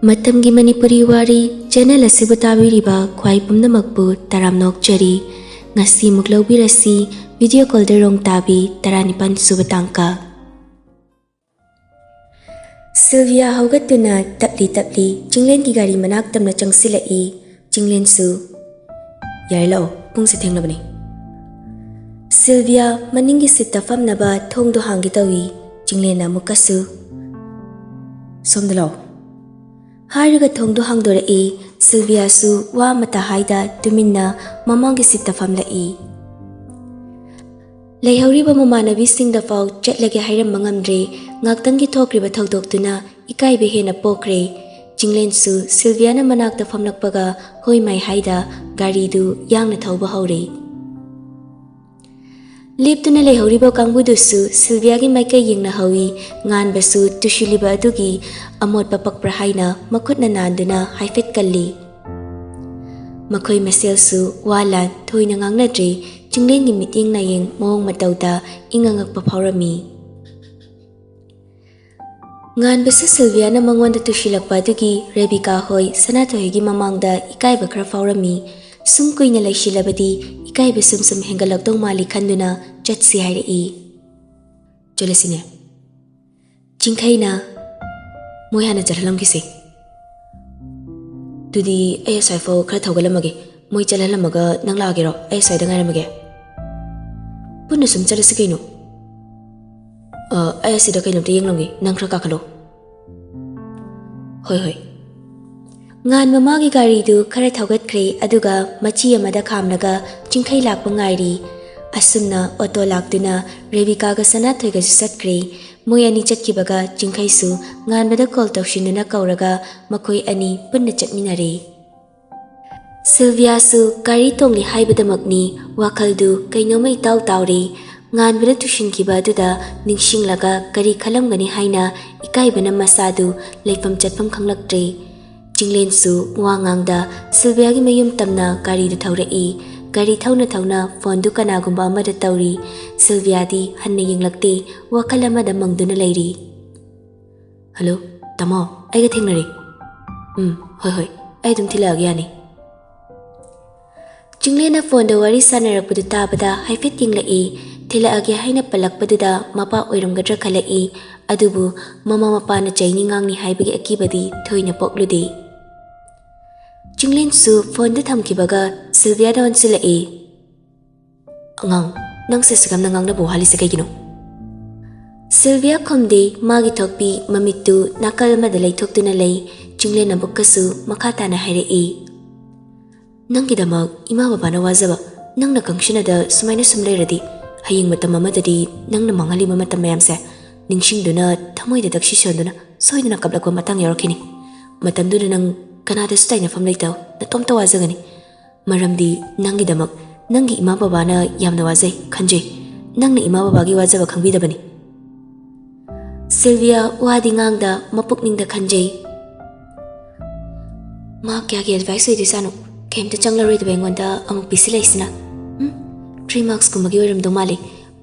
Matamgi Manipuri Wari channel asibu tabiriba khwai pumnamakpu taramnokchari ngasi muklawbirasi video call derong Tabi 19 subatangka Sylvia haugatuna tapli jinglen ki gari manak tamna changsilai jinglen su yailo pungse thenglabani Sylvia maningi sitta famnaba thongdo hangi tawi jinglena mukasu somdalo Hariga thongdo hangdorei Sylvia su wa mata haida tuminna mamangi sitta famlai Leihoriba mamanabi singda fau chatlage hairam mangamdre ngaktangi thokriba thogdoktuna ikaibe hena pokre jinglen su Sylvia na manakta famlakpaga hoi mai haida gari du yangna thauba haure Leptuna leihoriba kangbudu su Sylvia gi maikai yingna hawi ngan basu tushiliba adugi amot papakpra haina makutna nanduna haifet kalli Makoi masel su walan thoina ngangnadre jinglen gi miting na yeng mong matauda ingangak paphawrami Ngan basu Sylvia na mangonda tushilakpa adugi Rebecca hoi Sanathoi gi mamangda ikaiba khara phawrami sum kuina laishilabadi ikaiba sum hengalakdong mali khanduna chatsi hairei cholasine jingkhaina moi hana jarhalam gise tudi ay saifo khara thogalamage moi chalalamaga nanglagero ay saida ngairamage punna sum chalasi kaino ay sida kaino te yenglamge nang khara kakhalo hoi Ngan mamagi gari du khara thogatkre aduga machi amada khamnaga jingkhai lakpa ngairi asumna auto laktuna Rebecca ga Sanathoi ga satkre moi ani chatkibaga jingkhai su nganbada call tawshinuna kauraga makoi ani punna chatminare Sylvia su gari tongli haibadamakni wakhaldu kainomai tawre nganbada tushinkiba aduda ningsinglaga kari khalamgani haina ikaibana masadu leifam chatpam khanglaktre Jinglen su wangangda Sylvia gi mayum tamna gari du thawrei gari thawna phone du kanagumba amada tawri Sylvia di hanne yinglakte wakalama da mangduna leiri Hello tamo aiga thengnare hoi ai dum thila gyani Jinglena phone da wari sanarakpudu tabada haifet yinglai thila agya haina palakpaduda mapa oiramgadra khalai adubu mama mapana chaini ngangni haibagi akibadi thoina pokludi Jinglen su phone da thamkibaga Sylvia da onsilai Angang nang se sigam nangang na buhali sa kaygino Sylvia komde magi thokpi mamitu nakal madalay thoktuna lay Jinglen na bukkasu makata na hairei Nang gidamag ima baba na wazaba nang nakangshina da sumayna sumlayradi haying matam amadadi nang namangali mamatam mayamsa ningsingduna thamoy da dakshishonduna soyduna kablakwa matang yarakini matamduna nang Kanada stay na famlaytaw na tomtawazagani maramdi nangi damak nangi ima baba na yamna wazay khanjay nangna ima babagi wazaba khangbidabani Sylvia wadi ngangda mapukningda khanjay ma kya advice hoy disano kemta changlaroi da bengonda amuk bisilaisina 3 marks kumagi oiram domale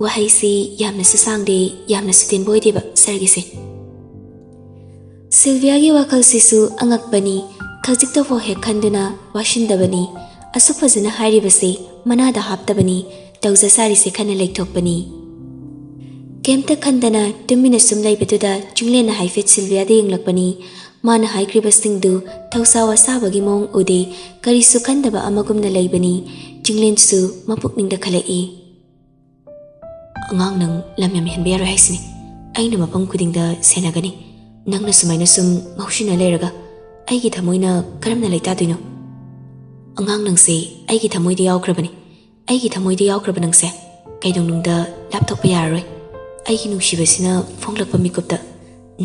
wahai si yamna sasangde yamna sutin boy deba sargise Sylvia gi wakal sisu angakbani Khajikta fo he khanduna washindabani asufazina haribase manada haptabani tawza sari se khana leithokbani kemta khandana tumina sumlai betuda jinglena haifet Sylvia de inglakbani mana haikribasingdu thausa wasabagi mong ude kari sukhandaba amagumna leibani jinglen su mapukningda khalai angang nang lamyam henbero haisini aina mapam kudingda senagani nangna sumaina sum ngaushina leraga Aigi thamoina karamna leitaduino Angang nangse aigi thamoidi yawkrabani aigi thamoidi yawkraba nangse kaidongnungda laptokpa yararoi aigi nungsibasina fonglakpa mikupta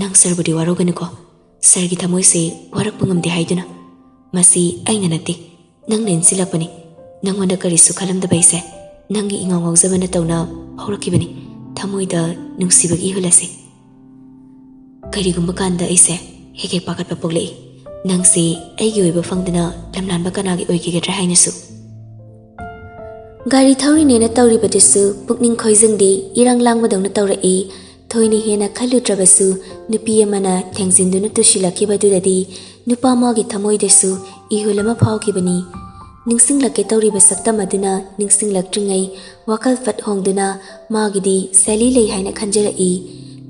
nang sarbudi waroganiko sargi thamoise warakpa ngamde haiduna masi aina nate nang nensilakpani nangwanda karisu khalamdabaise nangi ingawngawzabana tawna haurakibani thamoida nungsibagi hulase karigumba kanda aise heke pakatpa poglei Nangsi aigi oiba fangdana lamlanba kanagi oigigadra hainasu Gari thauri nena tawri badisu pukning khoijingdi irang langbadawna tawrai thoini hena khalutrabasu nupi amana thengjinduna tushilakibadudadi नुपा मागी थमोइदसु इहुल अमा फाउखिबनी निंगसिंगलके तौरिबा सक्तम अदुना निंगसिंगलक्त्रिङै वाखल फट होंदुना मागिदी सेली लै हाइना खंजरई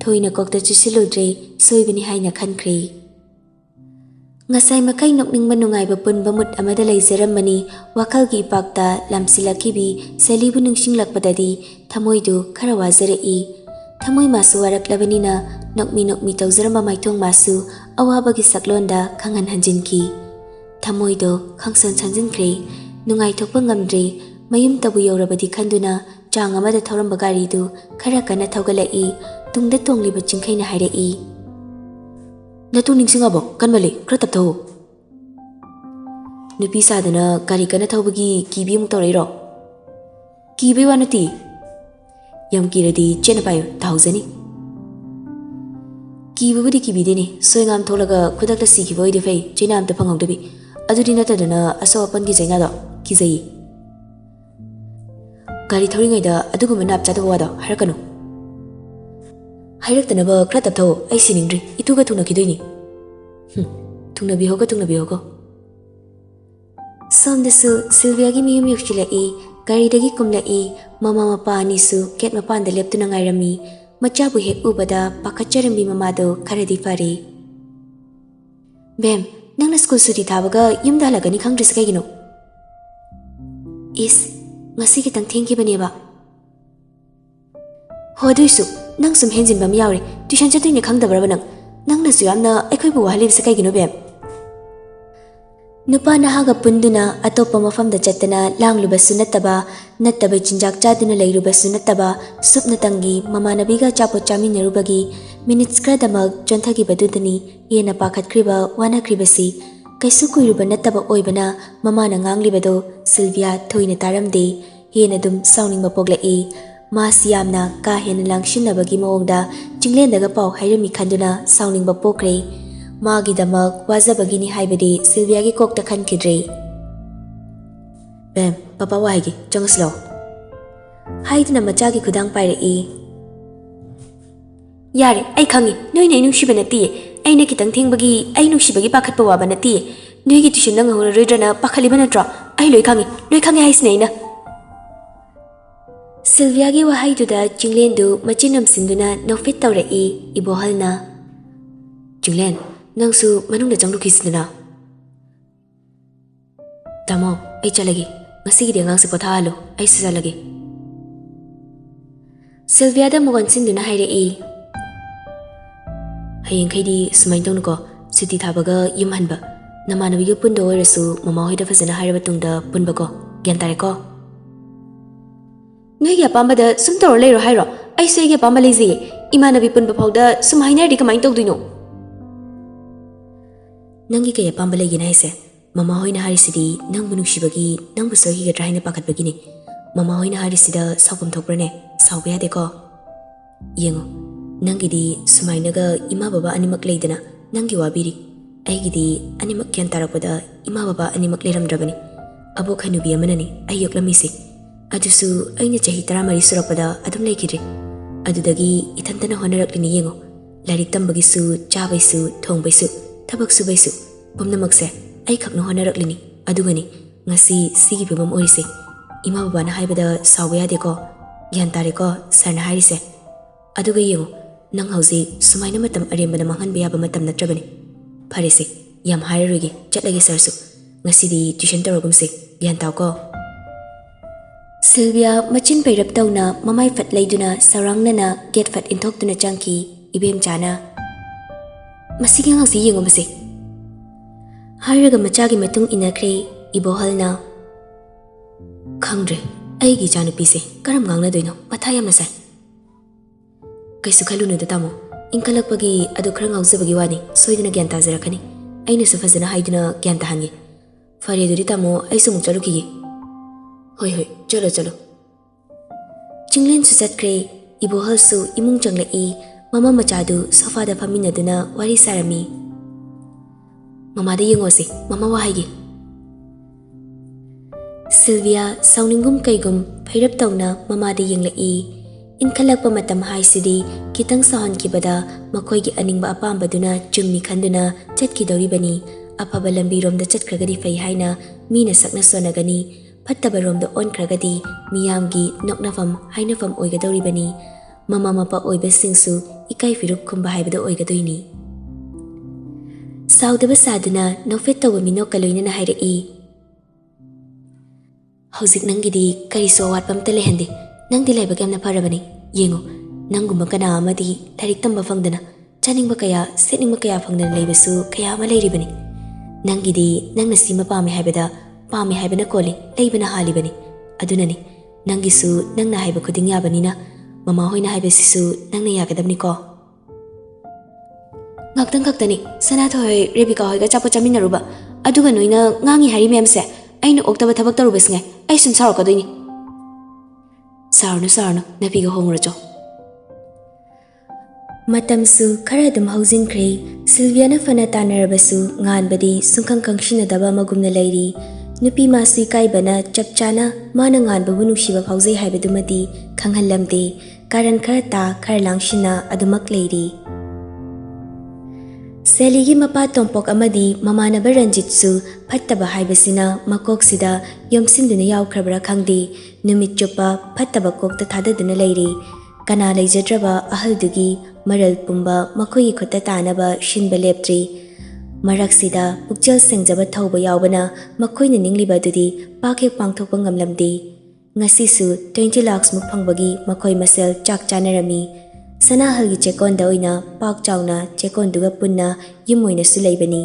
थोइना कोक्ता चुसिलुद्रे सोइबनी हाइना खनख्रे ngasai makai nokning manungai ba pun bamut amada leizarambani wakal gi pakta lamsilakhibi selibu ningsinglakpadadi thamoidu khara wazarei thamoi masu waraklabani na nokmi tawzaramba maithong masu awabagi saklonda khangan hanjinki thamoido khangson chanjinkhre nungai thokpa ngamdre mayum tabu yorabadi khanduna chang amada thoramba gari du khara kana thaugalai tungda tongliba chingkhaina hairei Natu ningsingabo kanmali kra tap tho Nupi sadana gari kana thawbagi kibi muk tawrairo Kibi wanati Yam kiradi chena payo thawzani Kibi budi kibi deni soingam tholaga khudakta sikhiba oide fei chena amta phangawdabi adudi natadana aso apan gi jaina da kizai Gari thoringai da aduguma nap chadaba wada harakanu Hairaktanaba khra tap tho ai siningdri ituga thuna kidoini thungnabi hoga Somdasu Sylvia gi miyum yukchilai gari dagi kumlai mama mapa anisu ket mapanda leptuna ngairami machabu hek ubada pakacharami mamado kharadi fare Bem nangna school suti thabaga yumda halagani khangdris kaigino Is ngasi kitang thank you baneba Hoduisu nang sum henjin bam yaure tuition chatine khangdabraba nang na su yamna aikhoi bu wahali se kaigino bem Nupa nahaga punduna atopa mafamda chatana langlubasu nattaba chinjak chaduna leirubasu nattaba supna tangi mamanabiga chapo chaminarubagi minutes kradamag jonthagi badudani yena pakhatkriba wanakribasi kaisu kuiruba nattaba oibana mamana nganglibado Sylvia thoina taramde yena dum sauningba poglai Mas yamna ka hena langshinabagi maongda jinglendaga pau hairami khanduna sauningba pokre magi damak wazabagini haibadi Sylvia gi kokta khankidre Bem papa waigi changaslo haiduna machagi khudang pairei Yare ai khangi noi nei nungsiba nati aina kitang thingbagi ai nungsibagi pakhatpa waba nati noi gi tuition nang hora roidrana pakhaliba natra ai loi khangi haisneina Sylvia gi wahai duda jinglendu machinam sinduna nofit tawrei ibohalna Jinglen nangsu manungda janglu kisinduna Tamo ai chalagi ngasi gi angang se pothalo ai sijalagi Sylvia da mugan sinduna hairei hayeng khaidi sumain tongnuko suti thabaga yumhanba namanabi gi pundo oirasu mama hoida fazana hairaba tungda punbako gyan tareko Ngai ya pamba da sum tawr leiro hairo ai sei ge pamba lezi imanabi punba phawda sum hainer di kamain tawduino Nangi ke ya pamba legi na ise mama hoina harisidi nang bunusibagi nang busohi ge traina pakhat bagini mama hoina harisida saupum thokprane saubya de ko yengo nangi di sumainaga ima baba animak leidana nangi wabiri ai gidi animak kyan tarakoda ima baba animak leramdrabani abo khanubi amanani ai yoklamisi Adusu aina chahi 13 surapada adum leikidre adudagi ithantana honaraklini yengo larik tambagisu chabaisu thongbaisu thabak subaisu pumnamakse ai khakno honaraklini adugani ngasi sigi bimam orise ima baba na haibada sawya deko gyan tareko sarna harise aduga yengo nang hauji sumaina matam arembana mangan beya ba matam natrabani pharese yam hairugi chatlagi sarsu ngasi di tuition tarogumse gyan tawko Sylvia machin pairap tawna mamai fat leiduna sarangnana get fat inthokduna changki ibem chana Masigi ngasi yengo mase Haraga machagi matung inakre ibohalna Khangdre aigi chanupi se karam ngangna doino patha yamna sai Kaisu khalunu da tamo inkalakpagi adu khara ngauzabagi wani soiduna gyan tajarakani aina su fazana haiduna gyan tahangi fare duri tamo aisu muk chaluki Hoi chalo Jinglen su chatkre ibohal su imung changlai mama machadu sofa da faminaduna wari sarami Mama da yengo se mama wahai Sylvia sauningum kaigum phairap tawna mama da yenglai inkhalakpa matam haisidi kitang sahan kibada makoi gi aningba apambaduna chummi khanduna chatki doribani ꯑꯐꯕ ꯂꯝꯕꯤꯔꯣꯝꯗ ꯆꯠꯈ꯭ꯔꯒꯗꯤ ꯐꯩ ꯍꯥꯏꯅ ꯃꯤꯅ ꯁꯛꯅ ꯁꯣꯟꯅꯒꯅꯤ, ꯐꯠꯇꯕꯔꯣꯝꯗ ꯑꯣꯟꯈ꯭ꯔꯒꯗꯤ ꯃꯤꯌꯥꯝꯒꯤ ꯅꯣꯛꯅꯐꯝ ꯍꯥꯏꯅꯐꯝ ꯑꯣꯏꯒꯗꯧꯔꯤꯕꯅꯤ꯫ ꯃꯃꯥ ꯃꯄꯥ ꯑꯣꯏꯕꯁꯤꯡꯁꯨ ꯏꯀꯥꯏ ꯐꯤꯔꯨꯛ ꯈꯨꯝꯕ ꯍꯥꯏꯕꯗꯣ ꯑꯣꯏꯒꯗꯣꯏꯅꯤ꯫ ꯁꯥꯎꯗꯕ ꯁꯥꯗꯨꯅ ꯅꯣꯛꯐꯦꯠ ꯇꯧꯕ ꯃꯤꯅꯣꯛꯀ ꯂꯣꯏꯅꯅ ꯍꯥꯏꯔꯛꯏ, ꯍꯧꯖꯤꯛ ꯅꯪꯒꯤꯗꯤ ꯀꯔꯤꯁꯨ ꯑꯋꯥꯠꯄ ꯑꯝꯇ ꯂꯩꯍꯟꯗꯦ꯫ ꯅꯪꯗꯤ ꯂꯥꯏꯕꯛ ꯌꯥꯝꯅ ꯐꯔꯕꯅꯤ꯫ ꯌꯦꯡꯉꯨ, ꯅꯪꯒꯨꯝꯕ ꯀꯅꯥ ꯑꯃꯗꯤ ꯂꯥꯏꯔꯤꯛ ꯇꯝꯕ ꯐꯪꯗꯅ, ꯆꯥꯅꯤꯡꯕ ꯀꯌꯥ, ꯁꯦꯠꯅꯤꯡꯕ ꯀꯌా ꯐꯪꯗꯅ ꯂꯩꯕꯁꯨ ꯀꯌꯥ ꯑꯃ ꯂꯩꯔꯤꯕꯅꯤ꯫ ꯅꯪꯒꯤꯗꯤ ꯅꯪꯅ ꯁꯤꯃ ꯄꯥꯝꯃꯦ ꯍꯥꯏꯕꯗ ꯄꯥꯝꯃꯦ ꯍꯥꯏꯕꯅ ꯀꯣꯜꯂꯤ, ꯂꯩꯕꯅ ꯍꯥꯜꯂꯤꯕꯅꯤ꯫ ꯑꯗꯨꯅꯅꯤ ꯅꯪꯒꯤꯁꯨ ꯅꯪꯅ ꯍꯥꯏꯕ ꯈꯨꯗꯤꯡ ꯌꯥꯕꯅꯤꯅ ꯃꯃꯥ ꯍꯣꯏꯅ ꯍꯥꯏꯕꯁꯤꯁꯨ ꯅꯪꯅ ꯌꯥꯒꯗꯕꯅꯤꯀꯣ꯫ ꯉꯥꯛꯇꯪ ꯈꯛꯇꯅꯤ ꯁꯅꯥꯊꯣꯏ ꯍꯣꯏ ꯔꯦꯕꯤꯀꯥ ꯍꯣꯏꯒ ꯑꯆꯥꯄꯣꯠ ꯆꯥꯃꯤꯟꯅꯔꯨꯕ, ꯑꯗꯨꯒ ꯅꯣꯏꯅ ꯉꯥꯡꯉꯤ ꯍꯥꯏꯔꯤ ꯃꯌꯥꯝꯁꯦ ꯑꯩꯅ ꯑꯣꯛꯇꯕ ꯊꯕꯛ ꯇꯧꯔꯨꯕꯁꯤꯉꯥꯏ ꯑꯩ ꯁꯨꯝ ꯁꯥꯎꯔꯛꯀꯗꯣꯏꯅꯤ꯫ ꯁꯥꯎꯔꯅꯨ ꯅꯄꯤꯒ ꯍꯣꯡꯉꯨꯔꯆꯣ꯫ ꯃꯇꯝꯁꯨ ꯈꯔ ꯑꯗꯨꯝ ꯍꯧꯖꯤꯟꯈ꯭ꯔꯦ꯫ ꯁꯤꯜꯚꯤꯌꯥꯅ ꯐꯅ ꯇꯥꯟꯅꯔꯕꯁꯨ ꯉꯥꯟꯕꯗꯤ ꯁꯨꯡꯈꯪ ꯈꯪꯁꯤꯟꯅꯗꯕ ꯑꯃꯒꯨꯝꯅ ꯂꯩꯔꯤ꯫ ꯅꯨꯄꯤ ꯃꯥꯁꯨ ꯏꯀꯥꯏꯕꯅ ꯆꯞ ꯆꯥꯅ ꯃꯥꯅ ꯉꯥꯟꯕꯕꯨ ꯅꯨꯡꯁꯤꯕ ꯐꯥꯎꯖꯩ ꯍꯥꯏꯕꯗꯨꯃꯗꯤ ꯈꯪꯍꯜꯂꯝꯗꯦ꯫ ꯀꯥꯔꯟ ꯈꯔ ꯇꯥ ꯈꯔ ꯂꯥꯡꯁꯤꯟꯅ ꯑꯗꯨꯃꯛ ꯂꯩꯔꯤ꯫ ꯁꯦꯂꯤꯒꯤ ꯃꯄꯥ ꯇꯣꯝꯄꯣꯛ ꯑꯃꯗꯤ ꯃꯃꯥꯟꯅꯕ ꯔꯟꯖꯤꯠꯁꯨ ꯐꯠꯇꯕ ꯍꯥꯏꯕꯁꯤꯅ ꯃꯀꯣꯛꯁꯤꯗ ꯌꯣꯝꯁꯤꯟꯗꯨꯅ ꯌꯥꯎꯈ꯭ꯔꯕ꯭ꯔꯥ ꯈꯪꯗꯦ, ꯅꯨꯃꯤꯠ ꯆꯨꯞꯄ ꯐꯠꯇꯕ ꯀꯣꯛꯇ ꯊꯥꯗꯗꯨꯅ ꯂꯩꯔꯤ꯫ ꯀꯅꯥ ꯂꯩꯖꯗ꯭ꯔꯕ ꯑꯍꯜꯗꯨꯒꯤ ꯃꯔꯜ ꯄꯨꯝꯕ ꯃꯈꯣꯏꯒꯤ ꯈꯨꯠꯇ ꯇꯥꯅꯕ ꯁꯤꯟꯕ ꯂꯦꯞꯇ꯭ꯔꯤ꯫ ꯃꯔꯛꯁꯤꯗ ꯄꯨꯛꯆꯦꯜ ꯁꯦꯡꯖꯕ ꯊꯧꯕ ꯌꯥꯎꯕꯅ ꯃꯈꯣꯏꯅ ꯅꯤꯡꯂꯤꯕ ꯑꯗꯨꯗꯤ ꯄꯥꯛ ꯍꯦꯛ ꯄꯥꯡꯊꯣꯛꯄ ꯉꯝꯂꯝꯗꯦ꯫ ꯉꯁꯤꯁꯨ 20 ꯂꯥꯈꯃꯨꯛ ꯐꯪꯕꯒꯤ ꯃꯈꯣꯏ ꯃꯁꯦꯜ ꯆꯥꯛ ꯆꯥꯅꯔꯝꯃꯤ꯫ ꯁꯅꯥꯍꯜꯒꯤ ꯆꯦꯛꯀꯣꯟꯗ ꯑꯣꯏꯅ ꯄꯥꯛ ꯆꯥꯎꯅ ꯆꯦꯛꯀꯣꯟꯗꯨꯒ ꯄꯨꯟꯅ ꯌꯨꯝ ꯑꯣꯏꯅꯁꯨ ꯂꯩꯕꯅꯤ꯫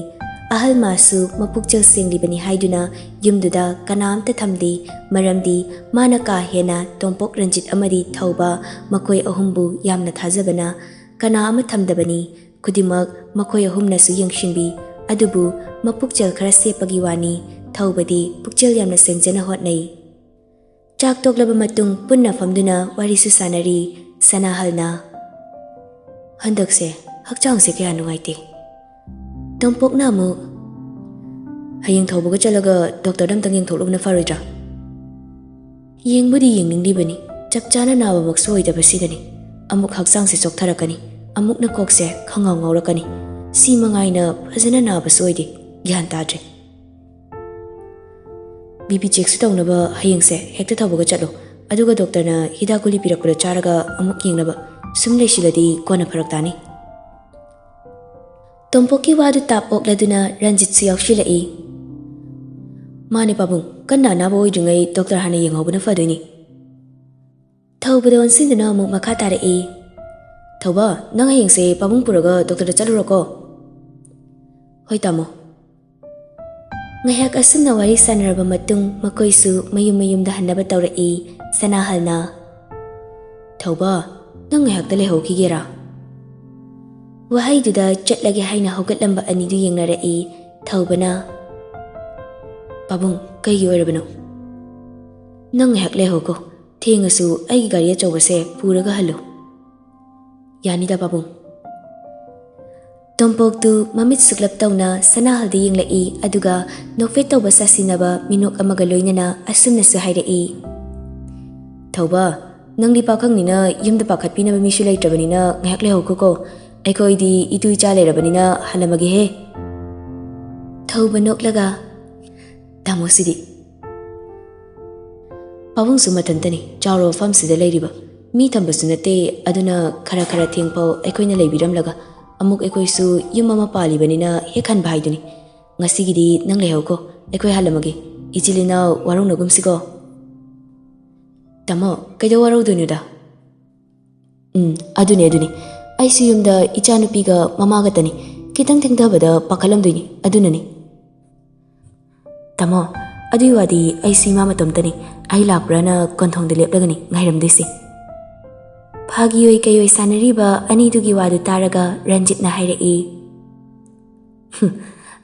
ꯑꯍꯜ ꯃꯥꯁꯨ ꯃꯄꯨꯛꯆꯦꯜ ꯁꯦꯡꯂꯤꯕꯅꯤ ꯍꯥꯏꯗꯨꯅ ꯌꯨꯝꯗꯨꯗ ꯀꯅꯥꯝꯇ ꯊꯝꯗꯦ, ꯃꯔꯝꯗꯤ ꯃꯥꯅ ꯀꯥ ꯍꯦꯟꯅ ꯇꯣꯝꯄꯣꯛ ꯔꯟꯖꯤꯠ ꯑꯃꯗꯤ ꯊꯧꯕ ꯃꯈꯣꯏ ꯑꯍꯨꯝꯕꯨ ꯌꯥꯝꯅ ꯊꯥꯖꯕꯅ ꯀꯅꯥ ꯑꯃ ꯊꯝꯗꯕꯅꯤ꯫ ꯈꯨꯗꯤꯡꯃꯛ ꯃꯈꯣꯏ ꯑꯍꯨꯝꯅꯁꯨ ꯌꯦꯡꯁꯤꯟꯕꯤ, ꯑꯗꯨꯕꯨ ꯃꯄꯨꯛꯆꯦꯜ ꯈꯔ ꯁꯦꯞꯄꯒꯤ ꯋꯥꯅꯤ꯫ ꯊꯧꯕꯗꯤ ꯄꯨꯛꯆꯦꯜ ꯌꯥꯝꯅ ꯁꯦꯡꯖꯅ ꯍꯣꯠꯅꯩ꯫ ꯆꯥꯛ ꯇꯣꯛꯂꯕ ꯃꯇꯨꯡ ꯄꯨꯟꯅ ꯐꯝꯗꯨꯅ ꯋꯥꯔꯤꯁꯨ ꯁꯥꯟꯅꯔꯤ꯫ ꯁꯅꯥꯍꯜꯅ, ꯍꯟꯗꯛꯁꯦ ꯍꯛꯆꯥꯡꯁꯦ ꯀꯌꯥ ꯅꯨꯡꯉꯥꯏꯇꯦ꯫ ꯇꯣꯝꯄꯣꯛꯅ ꯑꯃꯨꯛ, ꯍꯌꯦꯡ ꯊꯧꯕꯒ ꯆꯠꯂꯒ ꯗꯣꯛꯇꯔꯗ ꯑꯝꯇꯪ ꯌꯦꯡꯊꯣꯛꯂꯨꯕꯅ ꯐꯔꯣꯏꯗ꯭ꯔꯥ? ꯌꯦꯡꯕꯨꯗꯤ ꯌꯦꯡꯅꯤꯡꯂꯤꯕꯅꯤ, ꯆꯞ ꯆꯥꯅ ꯅꯥꯕꯃꯛꯁꯨ ꯑꯣꯏꯗꯕꯁꯤꯗꯅꯤ꯫ ꯑꯃꯨꯛ ꯍꯛꯆꯥꯡꯁꯦ ꯆꯣꯛꯊꯔꯛꯀꯅꯤ, ꯑꯃꯨꯛꯅ ꯀꯣꯛꯁꯦ ꯈꯪꯉꯥꯎ ꯉꯥꯎꯔꯛꯀꯅꯤ꯫ ꯁꯤ ꯃꯉꯥꯏꯅ ꯐꯖꯅ ꯅꯥꯕꯁꯨ ꯑꯣꯏꯗꯦ, ꯒ꯭ꯌꯥꯟ ꯇꯥꯗ꯭ꯔꯦ꯫ BP ꯆꯦꯛꯁꯨ ꯇꯧꯅꯕ ꯍꯌꯦꯡꯁꯦ ꯍꯦꯛꯇ ꯊꯧꯕꯒ ꯆꯠꯂꯣ, ꯑꯗꯨꯒ ꯗꯣꯛꯇꯔꯅ ꯍꯤꯗꯥꯛ ꯒꯨꯂꯤ ꯄꯤꯔꯛꯄꯗꯣ ꯆꯥꯔꯒ ꯑꯃꯨꯛ ꯌꯦꯡꯅꯕ꯫ ꯁꯨꯝ ꯂꯩꯁꯤꯜꯂꯗꯤ ꯀꯣꯟꯅ ꯐꯔꯛ ꯇꯥꯅꯤ꯫ ꯇꯣꯝꯄꯣꯛꯀꯤ ꯋꯥꯗꯨ ꯇꯥꯞ ꯑꯣꯛꯂꯗꯨꯅ ꯔꯟꯖꯤꯠꯁꯨ ꯌꯥꯎꯁꯤꯜꯂꯛꯏ, ꯃꯥꯅꯦ ꯄꯥꯕꯨꯡ, ꯀꯟꯅ ꯑꯅꯥꯕ ꯑꯣꯏꯗ꯭ꯔꯤꯉꯩ ꯗꯣꯛꯇꯔ ꯍꯥꯟꯅ ꯌꯦꯡꯍꯧꯕꯅ ꯐꯗꯣꯏꯅꯤ꯫ ꯊꯧꯕꯗ ꯑꯣꯟꯁꯤꯟꯗꯨꯅ ꯑꯃꯨꯛ ꯃꯈꯥ ꯇꯥꯔꯛꯏ, ꯊꯧꯕ, ꯅꯪ ꯍꯌꯦꯡꯁꯦ ꯄꯥꯕꯨꯡ ꯄꯨꯔꯒ ꯗꯣꯛꯇꯔꯗ ꯆꯠꯂꯨꯔꯣꯀꯣ꯫ ꯍꯣꯏ ꯇꯥꯃꯣ꯫ ꯉꯥꯏꯍꯥꯛ ꯑꯁꯨꯝꯅ ꯋꯥꯔꯤ ꯁꯥꯟꯅꯔꯕ ꯃꯇꯨꯡ ꯃꯈꯣꯏꯁꯨ ꯃꯌꯨꯝ ꯃꯌꯨꯝꯗ ꯍꯟꯅꯕ ꯇꯧꯔꯛꯏ꯫ ꯁꯅꯥꯍꯜꯅ, ꯊꯧꯕ, ꯅꯪ ꯉꯥꯏꯍꯥꯛꯇ ꯂꯩꯍꯧꯈꯤꯒꯦꯔꯥ? ꯋꯥꯍꯩꯗꯨꯗ ꯆꯠꯂꯒꯦ ꯍꯥꯏꯅ ꯍꯧꯒꯠꯂꯝꯕ ꯑꯅꯤꯗꯨ ꯌꯦꯡꯅꯔꯛꯏ꯫ ꯊꯧꯕꯅ, ꯄꯥꯕꯨꯡ, ꯀꯩꯒꯤ ꯑꯣꯏꯔꯕꯅꯣ? ꯅꯪ ꯉꯥꯏꯍꯥꯛ ꯂꯩꯍꯧꯀꯣ, ꯊꯦꯡꯉꯁꯨ ꯑꯩꯒꯤ ꯒꯥꯔꯤ ꯑꯆꯧꯕꯁꯦ ꯄꯨꯔꯒ ꯍꯜꯂꯨ꯫ ꯌꯥꯅꯤꯗ ꯄꯥꯕꯨꯡ꯫ ꯇꯣꯝꯄꯣꯛꯇꯨ ꯃꯃꯤꯠ ꯁꯨꯛꯂꯞ ꯇꯧꯅ ꯁꯅꯥꯍꯜꯗ ꯌꯦꯡꯂꯛꯏ, ꯑꯗꯨꯒ ꯅꯣꯛꯐꯦꯠ ꯇꯧꯕ ꯁꯥꯁꯤꯟꯅꯕ ꯃꯤꯅꯣꯛ ꯑꯃꯒ ꯂꯣꯏꯅꯅ ꯑꯁꯨꯝꯅꯁꯨ ꯍꯥꯏꯔꯛꯏ, ꯊꯧꯕ, ꯅꯪꯗꯤ ꯄꯥꯈꯪꯅꯤꯅ ꯌꯨꯝꯗ ꯄꯥꯈꯠꯄꯤꯅꯕ ꯃꯤꯁꯨ ꯂꯩꯇ꯭ꯔꯕꯅꯤꯅ ꯉꯥꯏꯍꯥꯛ ꯂꯩꯍꯧꯀꯣ, ꯑꯩꯈꯣꯏꯗꯤ ꯏꯇꯨ ꯏꯆꯥ ꯂꯩꯔꯕꯅꯤꯅ ꯍꯜꯂꯝꯃꯒꯦꯍꯦ꯫ ꯊꯧꯕ ꯅꯣꯛꯂꯒ, ꯇꯥꯃꯣꯁꯤꯗꯤ꯫ ꯄꯥꯕꯨꯡꯁꯨ ꯃꯊꯟꯇꯅꯤ ꯆꯥꯎꯔꯕ ꯃꯐꯝꯁꯤꯗ ꯂꯩꯔꯤꯕ, ꯃꯤ ꯊꯝꯕꯁꯨ ꯅꯠꯇꯦ, ꯑꯗꯨꯅ ꯈꯔ ꯈꯔ ꯊꯦꯡꯐꯥꯎ ꯑꯩꯈꯣꯏꯅ ꯂꯩꯕꯤꯔꯝꯂꯒ ꯑꯃꯨꯛ ꯑꯩꯈꯣꯏꯁꯨ ꯌꯨꯝ ꯑꯃ ꯄꯥꯜꯂꯤꯕꯅꯤನ ꯍꯦꯛ ꯍꯟꯕ ꯍꯥꯏꯗꯨꯅꯤ꯫ ꯉꯁꯤꯒꯤꯗꯤ ꯅꯪ ꯂꯩꯍꯧꯀꯣ, ꯑꯩꯈꯣꯏ ꯍꯜꯂꯝꯃꯒꯦ, ꯏꯆꯤꯜ ꯏꯅꯥꯎ ꯋꯥꯔꯧꯅꯒꯨꯝꯁꯤꯀꯣ꯫ ꯇꯥꯃꯣ, ꯀꯩꯗꯧ ꯋꯥꯔꯧꯗꯣꯏꯅꯣꯗ? ꯑꯗꯨꯅꯤ ꯑꯩꯁꯨ ꯌꯨꯝꯗ ꯏꯆꯥꯅꯨꯄꯤꯒ ꯃꯃꯥꯒꯇꯅꯤ, ꯈꯤꯇꯪ ꯊꯦꯡꯊꯕꯗ ꯄꯥꯈꯠꯂꯝꯗꯣꯏꯅꯤ, ꯑꯗꯨꯅꯅꯤ꯫ ꯇꯥꯃꯣ, ꯑꯗꯨꯒꯤ ꯋꯥꯗꯤ ꯑꯩꯁꯨ ꯏꯃꯥ ꯃꯇꯣꯝꯇꯅꯤ, ꯑꯩ ꯂꯥꯛꯄ꯭ꯔꯥꯅ ꯀꯣꯟꯊꯣꯡꯗ ꯂꯦꯞꯂꯒꯅꯤ ꯉꯥꯏꯔꯝꯗꯣꯏꯁꯤ꯫ ꯐꯥꯒꯤꯑꯣꯏ ꯀꯩꯑꯣꯏ ꯁꯥꯟꯅꯔꯤꯕ ꯑꯅꯤꯗꯨꯒꯤ ꯋꯥꯗꯨ ꯇꯥꯔꯒ ꯔꯟꯖꯤꯠꯅ ꯍꯥꯏꯔꯛꯏ,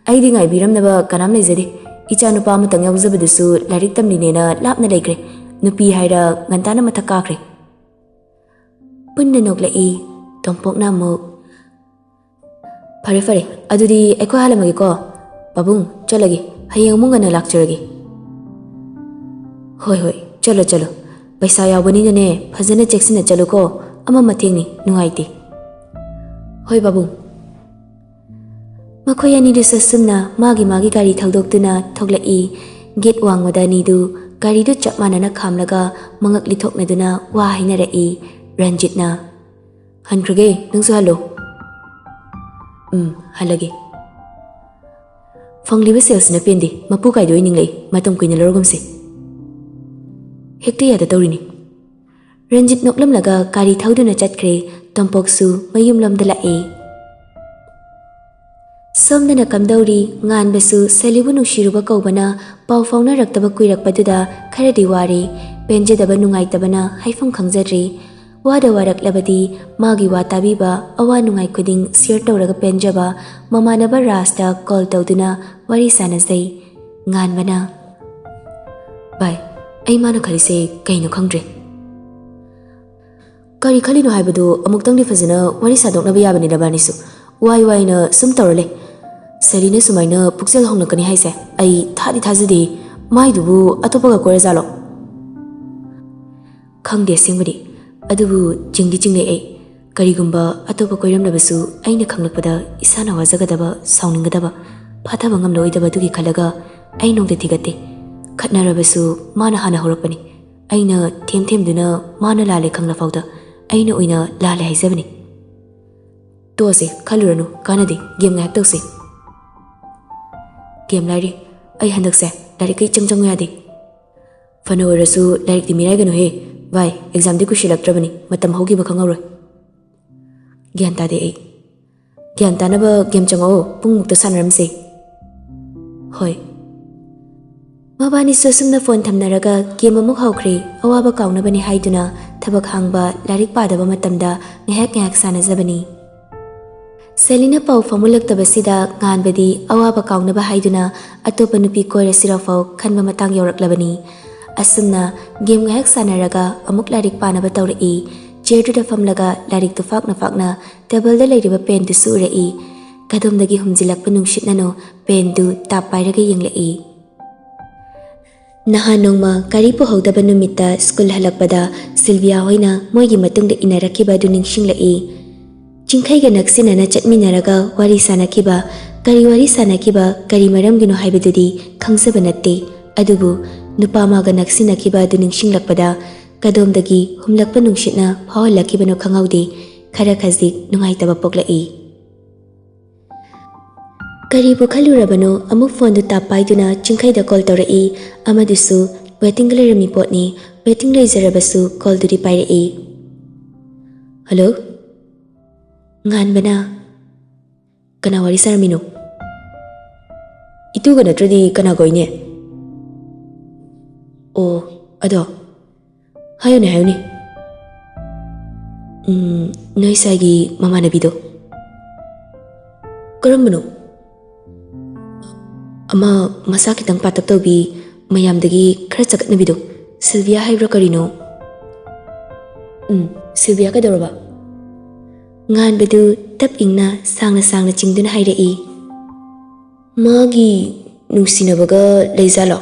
ꯑꯩꯗꯤ ꯉꯥꯏꯕꯤꯔꯝꯅꯕ ꯀꯅꯥꯝ ꯂꯩꯖꯗꯦ, ꯏꯆꯥ ꯅꯨꯄꯥ ꯑꯃꯇꯪ ꯌꯥꯎꯖꯕꯗꯨꯁꯨ ꯂꯥꯏꯔꯤꯛ ꯇꯝꯂꯤꯅꯦꯅ ꯂꯥꯞꯅ ꯂꯩꯈ꯭ꯔꯦ, ꯅꯨꯄꯤ ꯍꯥꯏꯔ ꯉꯟꯇꯥꯅ ꯃꯊꯛ ꯀꯥꯈ꯭ꯔꯦ꯫ ꯄꯨꯟꯅ ꯅꯣꯛꯂꯛꯏ꯫ ꯇꯣꯝꯄꯣꯛꯅ ꯑꯃꯨꯛ, ꯐꯔꯦ ꯑꯗꯨꯗꯤ ꯑꯩꯈꯣꯏ ꯍꯜꯂꯝꯃꯒꯦꯀꯣ, ꯄꯥꯕꯨꯡ ꯆꯠꯂꯒꯦ, ꯍꯌꯦꯡ ꯑꯃꯨꯛ ꯉꯟꯅ ꯂꯥꯛꯆꯔꯒꯦ꯫ ꯍꯣꯏ ꯆꯠꯂꯣ, ꯄꯩꯁꯥ ꯌꯥꯎꯕꯅꯤꯅꯅꯦ ꯐꯖꯅ ꯆꯦꯛꯁꯤꯟꯅ ꯆꯠꯂꯨꯀꯣ, ꯑꯃ ꯃꯊꯦꯡꯅꯤ, ꯅꯨꯡꯉꯥꯏꯇꯦ꯫ ꯍꯣꯏ ꯄꯥꯕꯨꯡ꯫ Makhoi anidusu sumna magi gari thaudokduna thoglai. Gate wangmada anidu gari du chap manana khamlaga mangak lithoknaduna wa hainarai. Ranjitna Hankrage nangsu halo. Halage. Fangliba sales na pendi mapu kaidoi ninglei matam kuina lorgumse. Hekta yada taurini. Ranjit noklam laga gari thauduna chatkre tampoksu mayum lamda lae. Somdana kamdauri ngan basu salibu nungshiruba kaubana pau fauna raktaba kuirakpaduda kharadi wari penjedaba nungaitabana haifam khangjadri. Wada waraklabadi magi wa tabiba awa nungai khuding share tawraga penjaba mamanaba rasta call tawduna wari sanasai nganbana. Bai ai mana khalise kaino khangdre. Kari khalino haibadu amuktangdi fazana wari sadoknaba yabani dabanisu. Wai na sum tawrale. Sarina sumaina puksel hongnakani haise ai thadi thajadi maidubu atopaga korezalo. Khangde singbadi adubu jingdi jingle ai karigumba atopa koiramnabasu aina khanglakpada isana wajagadaba sauninggadaba phathaba ngamloidaba dugi khalaga ai nongde thigate khatnarabasu mana hana horakpani aina themduna mana lale khangla fauda aina oina lale haizabani tose khaluranu kanadi game ngak tawse game lari ai handakse lari kai changjang yadi fana warasu lari di mirai ganu he vai exam di kushilaktrabani matam hogi ba khangawroi gyan ta de ai gyan ta na ba game chango pung mukta sanaramse hoi mabani sosumna phone thamnaraga game amuk hawkhri awaba kauna bani haiduna thabak hangba larik padaba matamda ngehak sanajabani Selina pau famulak tabasida nganbadi awaba kaunaba haiduna atopa nupi koira sirafau khanba matang yoraklabani asumna game ngahak sanaraga amuk larik panaba tawrai chair da famlaga larik tu fakna table da leiriba pen tu surai kadomdagi humjilakpa nungshitnano pen du tapairaga yenglai nahanongma kari po hawdaba numita school halakpada Sylvia hoina moigi matungda inarakiba du ningshinglai Chingkhaiga naksinana chatminaraga wari sanakiba kari maramgino haibadudi khangsaba natte adubu nupamaga naksinakiba du ningshinglakpada kadomdagi humlakpa nungshitna phawlakibano khangaude khara khazdik nungaitaba poklai kari bu khalurabano amuk phone du tapaiduna chingkhaida call tawrai amadusu waiting lerami potni waiting leizarabasu call duri pairai hello Nganbana kana wari saramino itu gana tradi kana goine o ado hayone noi sagi mama nabido karambano ama masa kitang patak tawbi mayamdagi khara chakat nabido Sylvia haibra karino Sylvia ka doraba ngan bedu tap ingna sangna chingduna hairai magi nungsinabaga leizalo